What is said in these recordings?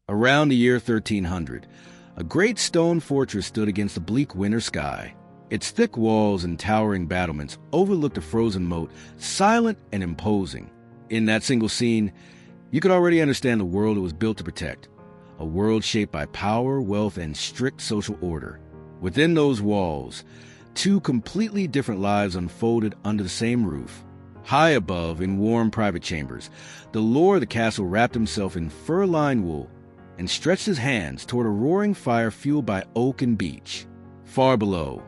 Around the year 1300, a great stone fortress stood against the bleak winter sky. Its thick walls and towering battlements overlooked a frozen moat, silent and imposing. In that single scene, you could already understand the world it was built to protect, a world shaped by power, wealth, and strict social order. Within those walls, two completely different lives unfolded under the same roof. High above, in warm private chambers, the lord of the castle wrapped himself in fur-lined wool and stretched his hands toward a roaring fire fueled by oak and beech. Far below,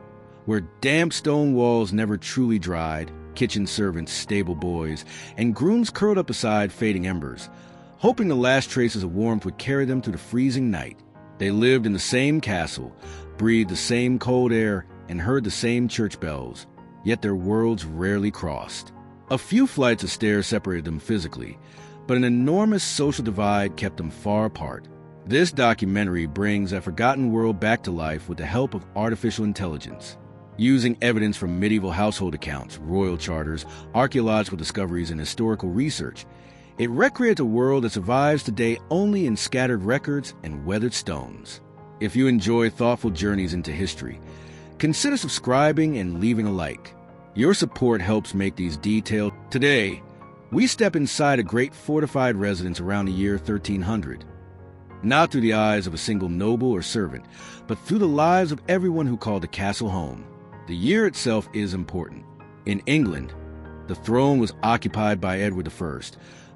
where damp stone walls never truly dried, kitchen servants, stable boys, and grooms curled up beside fading embers, hoping the last traces of warmth would carry them through the freezing night. They lived in the same castle, breathed the same cold air, and heard the same church bells, yet their worlds rarely crossed. A few flights of stairs separated them physically, but an enormous social divide kept them far apart. This documentary brings a forgotten world back to life with the help of artificial intelligence. Using evidence from medieval household accounts, royal charters, archaeological discoveries, and historical research, it recreates a world that survives today only in scattered records and weathered stones. If you enjoy thoughtful journeys into history, consider subscribing and leaving a like. Your support helps make these detailed. Today, we step inside a great fortified residence around the year 1300. Not through the eyes of a single noble or servant, but through the lives of everyone who called the castle home. The year itself is important. In England, the throne was occupied by Edward I,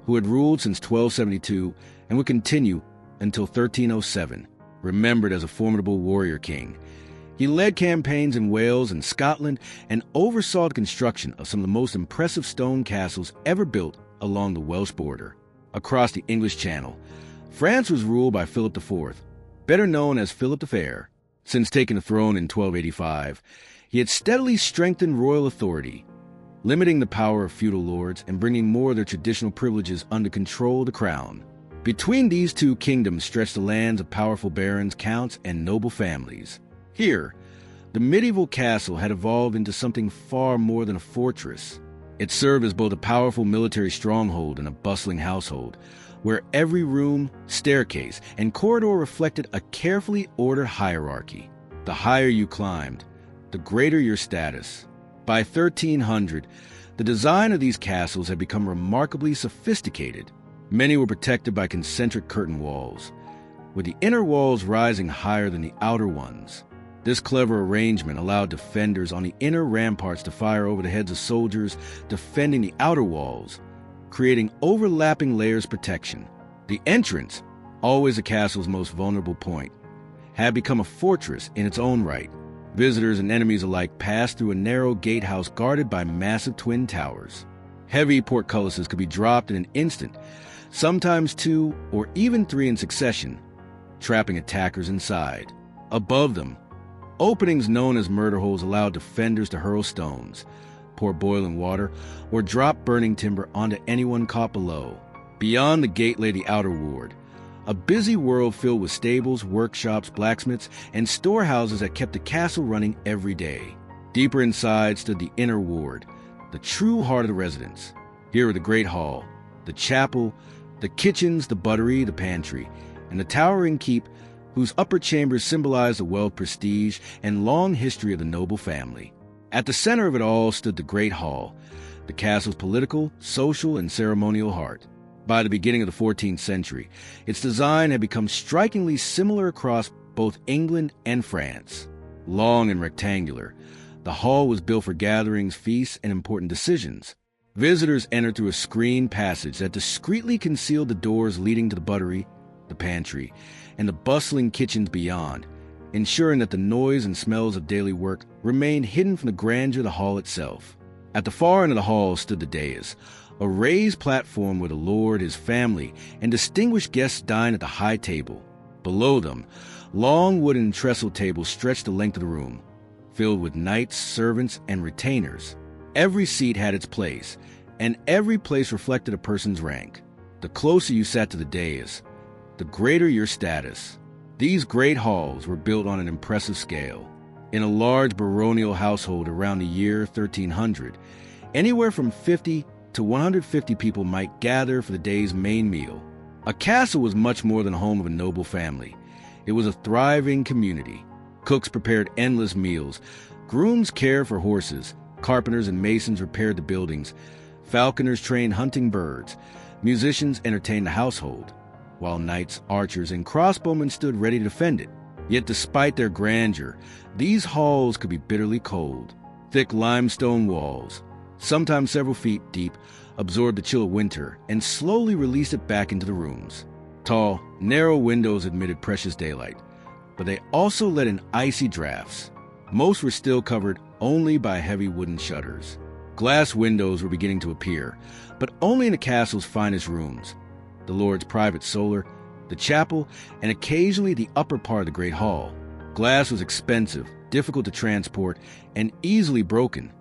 who had ruled since 1272 and would continue until 1307, remembered as a formidable warrior king. He led campaigns in Wales and Scotland and oversaw the construction of some of the most impressive stone castles ever built along the Welsh border. Across the English Channel, France was ruled by Philip IV, better known as Philip the Fair. Since taking the throne in 1285, he had steadily strengthened royal authority, limiting the power of feudal lords and bringing more of their traditional privileges under control of the crown. Between these two kingdoms stretched the lands of powerful barons, counts, and noble families. Here, the medieval castle had evolved into something far more than a fortress. It served as both a powerful military stronghold and a bustling household, where every room, staircase, and corridor reflected a carefully ordered hierarchy. The higher you climbed, the greater your status. By 1300, the design of these castles had become remarkably sophisticated. Many were protected by concentric curtain walls, with the inner walls rising higher than the outer ones. This clever arrangement allowed defenders on the inner ramparts to fire over the heads of soldiers defending the outer walls, creating overlapping layers of protection. The entrance, always a castle's most vulnerable point, had become a fortress in its own right. Visitors and enemies alike passed through a narrow gatehouse guarded by massive twin towers. Heavy portcullises could be dropped in an instant, sometimes 2 or even 3 in succession, trapping attackers inside. Above them, openings known as murder holes allowed defenders to hurl stones, pour boiling water, or drop burning timber onto anyone caught below. Beyond the gate lay the outer ward, a busy world filled with stables, workshops, blacksmiths, and storehouses that kept the castle running every day. Deeper inside stood the inner ward, the true heart of the residence. Here were the great hall, the chapel, the kitchens, the buttery, the pantry, and the towering keep whose upper chambers symbolized the wealth, prestige, and long history of the noble family. At the center of it all stood the Great Hall, the castle's political, social, and ceremonial heart. By the beginning of the 14th century, its design had become strikingly similar across both England and France. Long and rectangular, the hall was built for gatherings, feasts, and important decisions. Visitors entered through a screened passage that discreetly concealed the doors leading to the buttery, the pantry, and the bustling kitchens beyond, ensuring that the noise and smells of daily work remained hidden from the grandeur of the hall itself. At the far end of the hall stood the dais, a raised platform where the lord, his family, and distinguished guests dined at the high table. Below them, long wooden trestle tables stretched the length of the room, filled with knights, servants, and retainers. Every seat had its place, and every place reflected a person's rank. The closer you sat to the dais, the greater your status. These great halls were built on an impressive scale. In a large baronial household around the year 1300, anywhere from 50 to 150 people might gather for the day's main meal. A castle was much more than the home of a noble family. It was a thriving community. Cooks prepared endless meals. Grooms cared for horses. Carpenters and masons repaired the buildings. Falconers trained hunting birds. Musicians entertained the household, while knights, archers, and crossbowmen stood ready to defend it. Yet despite their grandeur, these halls could be bitterly cold. Thick limestone walls, sometimes several feet deep, absorbed the chill of winter and slowly released it back into the rooms. Tall, narrow windows admitted precious daylight, but they also let in icy drafts. Most were still covered only by heavy wooden shutters. Glass windows were beginning to appear, but only in the castle's finest rooms. The Lord's private solar, the chapel, and occasionally the upper part of the Great Hall. Glass was expensive, difficult to transport, and easily broken,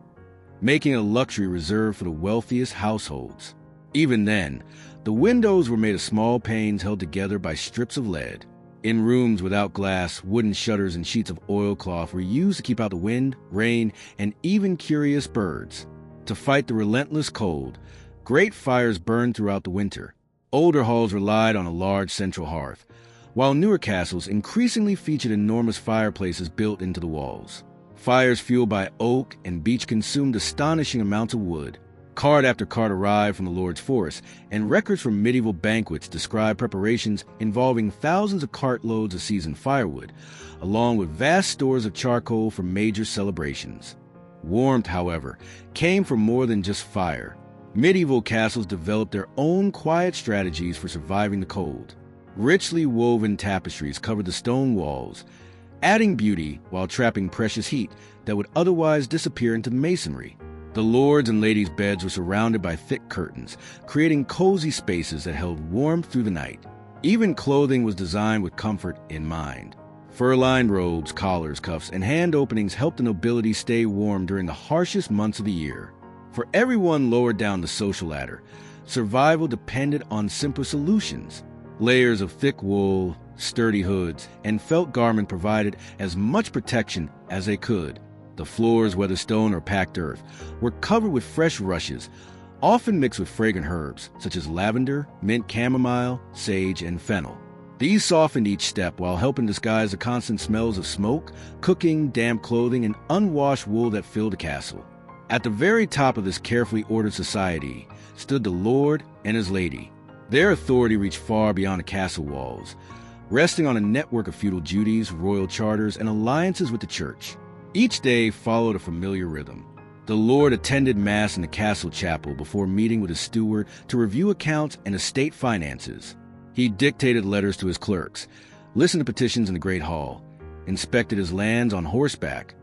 making it a luxury reserved for the wealthiest households. Even then, the windows were made of small panes held together by strips of lead. In rooms without glass, wooden shutters and sheets of oilcloth were used to keep out the wind, rain, and even curious birds. To fight the relentless cold, great fires burned throughout the winter. Older halls relied on a large central hearth, while newer castles increasingly featured enormous fireplaces built into the walls. Fires fueled by oak and beech consumed astonishing amounts of wood. Cart after cart arrived from the Lord's forest, and records from medieval banquets describe preparations involving thousands of cartloads of seasoned firewood, along with vast stores of charcoal for major celebrations. Warmth, however, came from more than just fire. Medieval castles developed their own quiet strategies for surviving the cold. Richly woven tapestries covered the stone walls, adding beauty while trapping precious heat that would otherwise disappear into the masonry. The lords' and ladies' beds were surrounded by thick curtains, creating cozy spaces that held warmth through the night. Even clothing was designed with comfort in mind. Fur-lined robes, collars, cuffs, and hand openings helped the nobility stay warm during the harshest months of the year. For everyone lower down the social ladder, survival depended on simple solutions. Layers of thick wool, sturdy hoods, and felt garment provided as much protection as they could. The floors, whether stone or packed earth, were covered with fresh rushes, often mixed with fragrant herbs such as lavender, mint chamomile, sage, and fennel. These softened each step while helping disguise the constant smells of smoke, cooking, damp clothing, and unwashed wool that filled the castle. At the very top of this carefully ordered society stood the Lord and his lady. Their authority reached far beyond the castle walls, resting on a network of feudal duties, royal charters, and alliances with the church. Each day followed a familiar rhythm. The Lord attended Mass in the castle chapel before meeting with his steward to review accounts and estate finances. He dictated letters to his clerks, listened to petitions in the Great Hall, inspected his lands on horseback,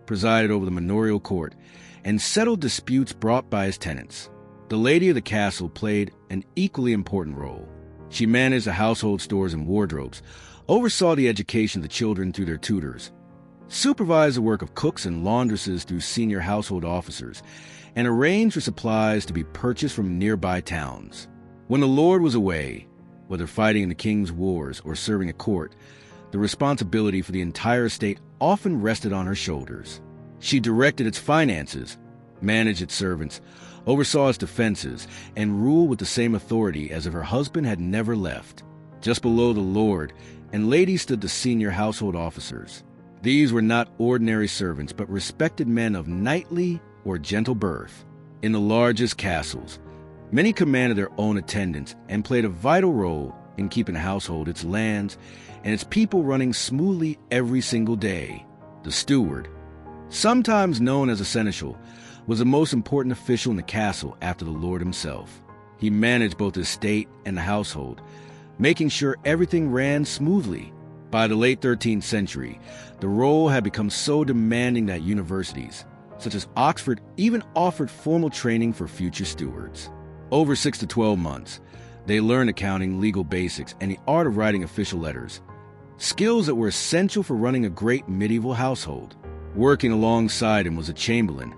presided over the manorial court, and settled disputes brought by his tenants. The lady of the castle played an equally important role. She managed the household stores and wardrobes, oversaw the education of the children through their tutors, supervised the work of cooks and laundresses through senior household officers, and arranged for supplies to be purchased from nearby towns. When the Lord was away, whether fighting in the king's wars or serving at court, the responsibility for the entire estate often rested on her shoulders. She directed its finances, managed its servants, oversaw its defenses, and ruled with the same authority as if her husband had never left. Just below the Lord and lady stood the senior household officers. These were not ordinary servants, but respected men of knightly or gentle birth. In the largest castles, many commanded their own attendants and played a vital role in keeping the household, its lands, and its people running smoothly every single day. The steward, sometimes known as a seneschal, was the most important official in the castle after the Lord himself. He managed both the estate and the household, making sure everything ran smoothly. By the late 13th century, the role had become so demanding that universities, such as Oxford, even offered formal training for future stewards. Over 6 to 12 months, they learned accounting, legal basics, and the art of writing official letters, skills that were essential for running a great medieval household. Working alongside him was a chamberlain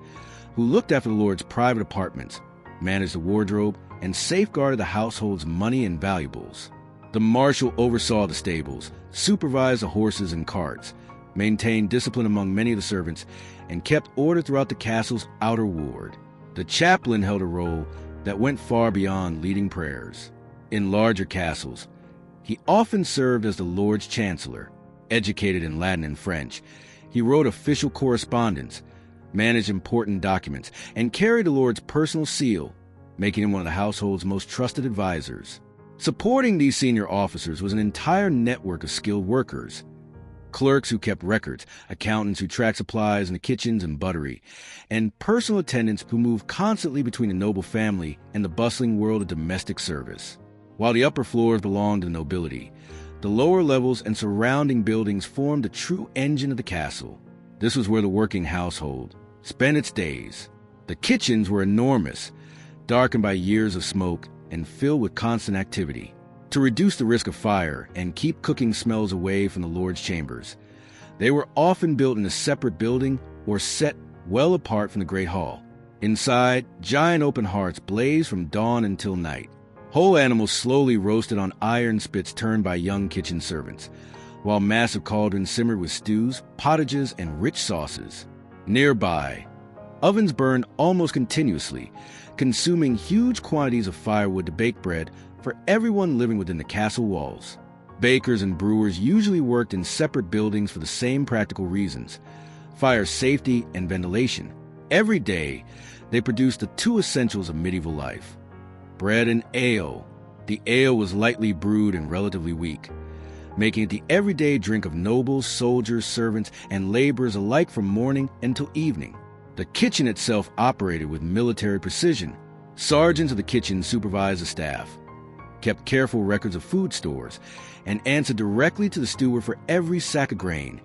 who looked after the Lord's private apartments, managed the wardrobe, and safeguarded the household's money and valuables. The marshal oversaw the stables, supervised the horses and carts, maintained discipline among many of the servants, and kept order throughout the castle's outer ward. The chaplain held a role that went far beyond leading prayers. In larger castles, he often served as the Lord's Chancellor. Educated in Latin and French, he wrote official correspondence, managed important documents, and carried the Lord's personal seal, making him one of the household's most trusted advisors. Supporting these senior officers was an entire network of skilled workers. Clerks who kept records, accountants who tracked supplies in the kitchens and buttery, and personal attendants who moved constantly between the noble family and the bustling world of domestic service. While the upper floors belonged to the nobility, the lower levels and surrounding buildings formed the true engine of the castle. This was where the working household spent its days. The kitchens were enormous, darkened by years of smoke and filled with constant activity. To reduce the risk of fire and keep cooking smells away from the Lord's chambers, they were often built in a separate building or set well apart from the Great Hall. Inside, giant open hearths blazed from dawn until night. Whole animals slowly roasted on iron spits turned by young kitchen servants, while massive cauldrons simmered with stews, pottages, and rich sauces. Nearby, ovens burned almost continuously, consuming huge quantities of firewood to bake bread for everyone living within the castle walls. Bakers and brewers usually worked in separate buildings for the same practical reasons: fire safety and ventilation. Every day, they produced the two essentials of medieval life: bread and ale. The ale was lightly brewed and relatively weak, making it the everyday drink of nobles, soldiers, servants, and laborers alike from morning until evening. The kitchen itself operated with military precision. Sergeants of the kitchen supervised the staff, kept careful records of food stores, and answered directly to the steward for every sack of grain,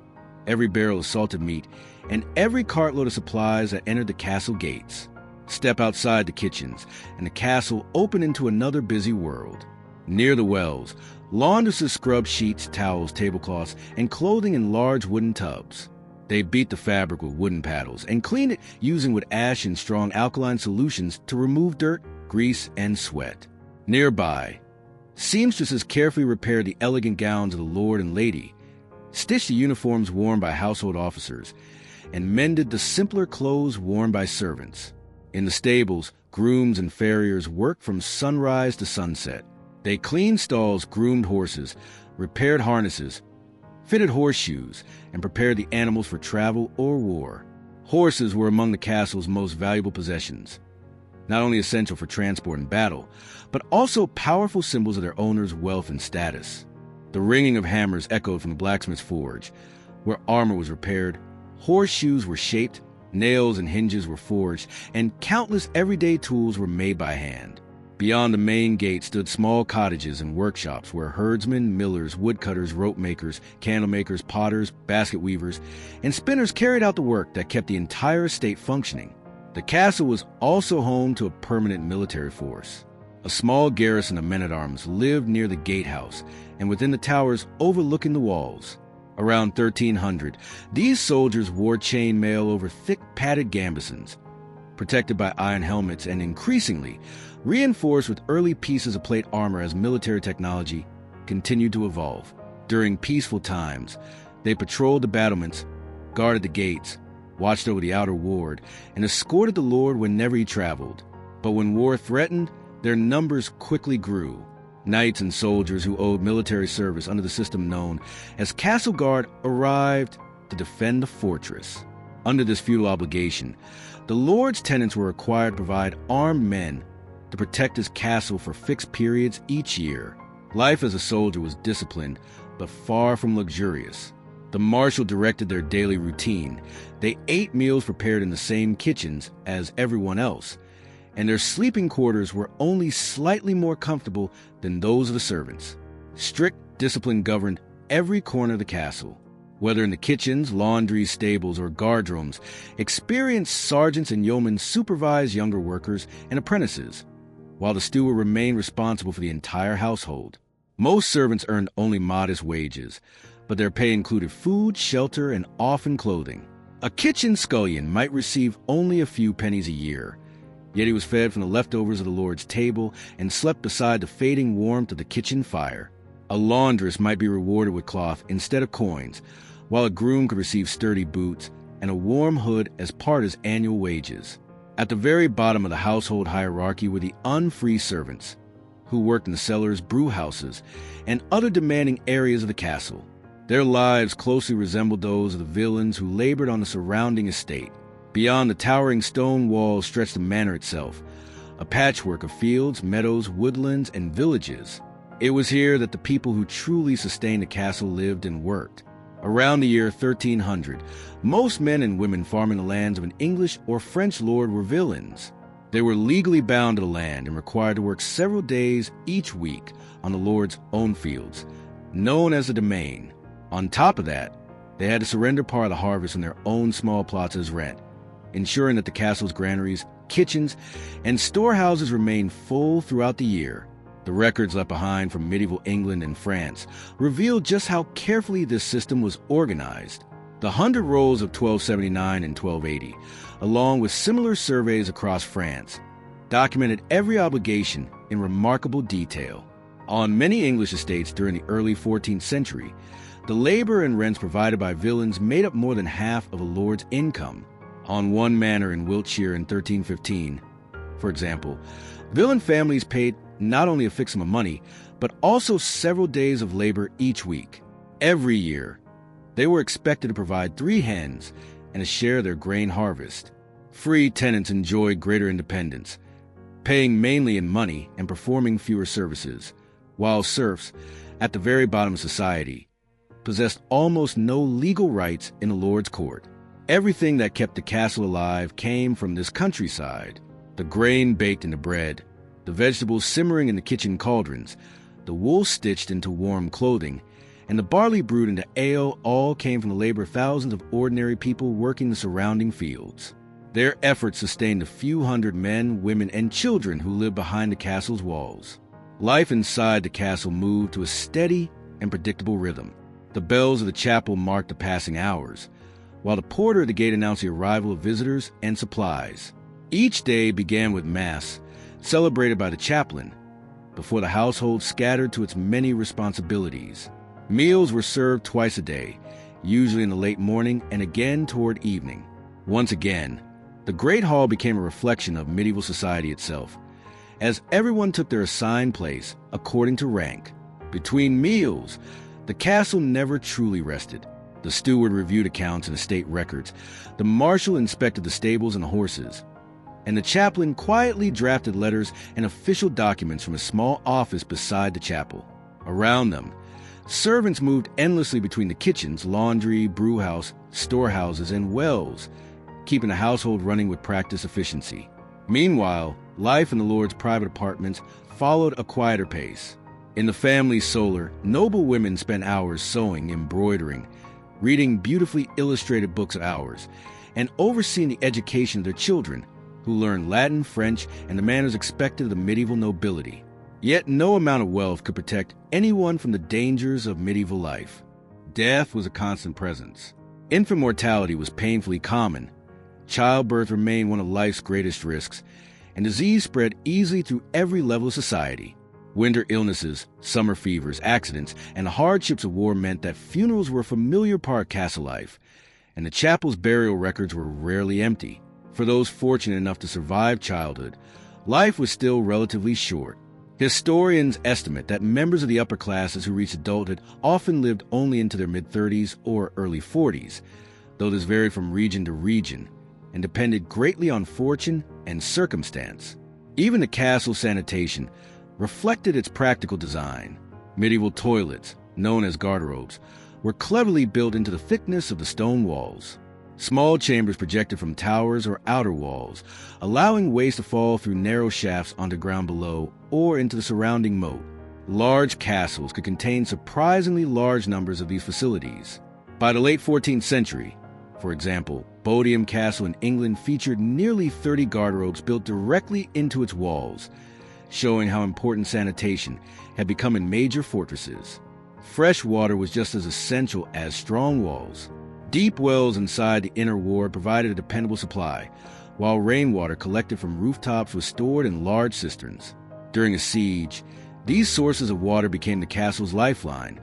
every barrel of salted meat, and every cartload of supplies that entered the castle gates. Step outside the kitchens, and the castle opened into another busy world. Near the wells, laundresses scrubbed sheets, towels, tablecloths, and clothing in large wooden tubs. They beat the fabric with wooden paddles and cleaned it using with ash and strong alkaline solutions to remove dirt, grease, and sweat. Nearby, seamstresses carefully repaired the elegant gowns of the lord and lady, stitched the uniforms worn by household officers, and mended the simpler clothes worn by servants. In the stables, grooms and farriers worked from sunrise to sunset. They cleaned stalls, groomed horses, repaired harnesses, fitted horseshoes, and prepared the animals for travel or war. Horses were among the castle's most valuable possessions, not only essential for transport and battle, but also powerful symbols of their owners' wealth and status. The ringing of hammers echoed from the blacksmith's forge, where armor was repaired, horseshoes were shaped, nails and hinges were forged, and countless everyday tools were made by hand. Beyond the main gate stood small cottages and workshops where herdsmen, millers, woodcutters, rope makers, candle makers, potters, basket weavers, and spinners carried out the work that kept the entire estate functioning. The castle was also home to a permanent military force. A small garrison of men-at-arms lived near the gatehouse and within the towers overlooking the walls. Around 1300, these soldiers wore chain mail over thick padded gambesons, protected by iron helmets and increasingly reinforced with early pieces of plate armor as military technology continued to evolve. During peaceful times, they patrolled the battlements, guarded the gates, watched over the outer ward, and escorted the lord whenever he traveled. But when war threatened, their numbers quickly grew. Knights and soldiers who owed military service under the system known as Castle Guard arrived to defend the fortress. Under this feudal obligation, the lord's tenants were required to provide armed men to protect his castle for fixed periods each year. Life as a soldier was disciplined, but far from luxurious. The marshal directed their daily routine. They ate meals prepared in the same kitchens as everyone else, and their sleeping quarters were only slightly more comfortable than those of the servants. Strict discipline governed every corner of the castle. Whether in the kitchens, laundries, stables, or guardrooms, experienced sergeants and yeomen supervised younger workers and apprentices, while the steward remained responsible for the entire household. Most servants earned only modest wages, but their pay included food, shelter, and often clothing. A kitchen scullion might receive only a few pennies a year, yet he was fed from the leftovers of the lord's table and slept beside the fading warmth of the kitchen fire. A laundress might be rewarded with cloth instead of coins, while a groom could receive sturdy boots and a warm hood as part of his annual wages. At the very bottom of the household hierarchy were the unfree servants, who worked in the cellars, brew houses, and other demanding areas of the castle. Their lives closely resembled those of the villains who labored on the surrounding estate. Beyond the towering stone walls stretched the manor itself, a patchwork of fields, meadows, woodlands, and villages. It was here that the people who truly sustained the castle lived and worked. Around the year 1300, most men and women farming the lands of an English or French lord were villains. They were legally bound to the land and required to work several days each week on the lord's own fields, known as the domain. On top of that, they had to surrender part of the harvest on their own small plots as rent, ensuring that the castle's granaries, kitchens, and storehouses remained full throughout the year. The records left behind from medieval England and France reveal just how carefully this system was organized. The 100 rolls of 1279 and 1280, along with similar surveys across France, documented every obligation in remarkable detail. On many English estates during the early 14th century, the labor and rents provided by villains made up more than half of a lord's income. On one manor in Wiltshire in 1315, for example, villain families paid not only a fixed sum of money, but also several days of labor each week. Every year, they were expected to provide 3 hens and to share their grain harvest. Free tenants enjoyed greater independence, paying mainly in money and performing fewer services, while serfs, at the very bottom of society, possessed almost no legal rights in the lord's court. Everything that kept the castle alive came from this countryside. The grain baked into bread, the vegetables simmering in the kitchen cauldrons, the wool stitched into warm clothing, and the barley brewed into ale all came from the labor of thousands of ordinary people working the surrounding fields. Their efforts sustained the few hundred men, women, and children who lived behind the castle's walls. Life inside the castle moved to a steady and predictable rhythm. The bells of the chapel marked the passing hours, while the porter at the gate announced the arrival of visitors and supplies. Each day began with Mass, celebrated by the chaplain, before the household scattered to its many responsibilities. Meals were served twice a day, usually in the late morning and again toward evening. Once again, the Great Hall became a reflection of medieval society itself, as everyone took their assigned place according to rank. Between meals, the castle never truly rested. The steward reviewed accounts and estate records, the marshal inspected the stables and the horses, and the chaplain quietly drafted letters and official documents from a small office beside the chapel. Around them, servants moved endlessly between the kitchens, laundry, brewhouse, storehouses, and wells, keeping the household running with practiced efficiency. Meanwhile, life in the lord's private apartments followed a quieter pace. In the family's solar, noble women spent hours sewing, embroidering, reading beautifully illustrated books of hours, and overseeing the education of their children, who learned Latin, French, and the manners expected of the medieval nobility. Yet no amount of wealth could protect anyone from the dangers of medieval life. Death was a constant presence. Infant mortality was painfully common. Childbirth remained one of life's greatest risks, and disease spread easily through every level of society. Winter illnesses, summer fevers, accidents, and the hardships of war meant that funerals were a familiar part of castle life, and the chapel's burial records were rarely empty. For those fortunate enough to survive childhood, life was still relatively short. Historians estimate that members of the upper classes who reached adulthood often lived only into their mid-30s or early 40s, though this varied from region to region and depended greatly on fortune and circumstance. Even the castle sanitation reflected its practical design. Medieval toilets, known as garderobes, were cleverly built into the thickness of the stone walls. Small chambers projected from towers or outer walls, allowing waste to fall through narrow shafts onto ground below or into the surrounding moat. Large castles could contain surprisingly large numbers of these facilities. By the late 14th century, for example, Bodiam Castle in England featured nearly 30 garderobes built directly into its walls, showing how important sanitation had become in major fortresses. Fresh water was just as essential as strong walls. Deep wells inside the inner ward provided a dependable supply, while rainwater collected from rooftops was stored in large cisterns. During a siege, these sources of water became the castle's lifeline,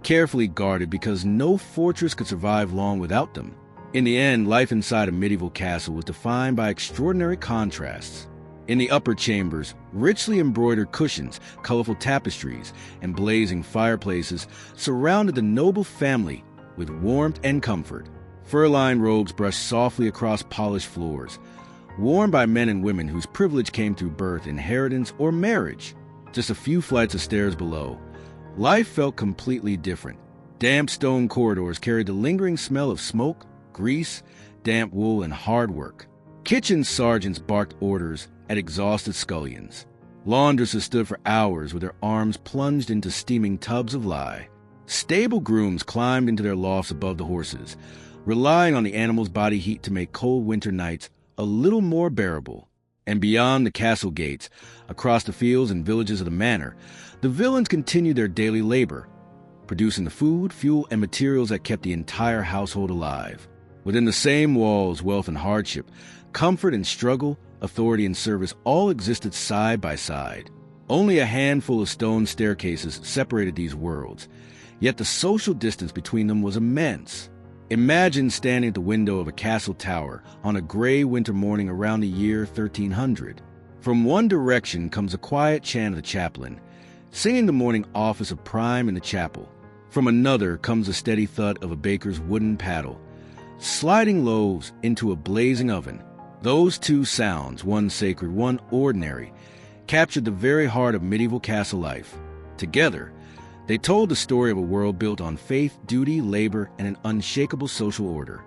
carefully guarded because no fortress could survive long without them. In the end, life inside a medieval castle was defined by extraordinary contrasts. In the upper chambers, richly embroidered cushions, colorful tapestries, and blazing fireplaces surrounded the noble family with warmth and comfort. Fur-lined robes brushed softly across polished floors, worn by men and women whose privilege came through birth, inheritance, or marriage. Just a few flights of stairs below, life felt completely different. Damp stone corridors carried the lingering smell of smoke, grease, damp wool, and hard work. Kitchen sergeants barked orders at exhausted scullions. Laundresses stood for hours with their arms plunged into steaming tubs of lye. Stable grooms climbed into their lofts above the horses, relying on the animals' body heat to make cold winter nights a little more bearable. And beyond the castle gates, across the fields and villages of the manor, the villains continued their daily labor, producing the food, fuel, and materials that kept the entire household alive. Within the same walls, wealth and hardship, comfort and struggle, authority and service all existed side by side. Only a handful of stone staircases separated these worlds, yet the social distance between them was immense. Imagine standing at the window of a castle tower on a gray winter morning around the year 1300. From one direction comes a quiet chant of the chaplain, singing the morning office of prime in the chapel. From another comes the steady thud of a baker's wooden paddle, sliding loaves into a blazing oven. Those two sounds, one sacred, one ordinary, captured the very heart of medieval castle life. Together, they told the story of a world built on faith, duty, labor, and an unshakable social order.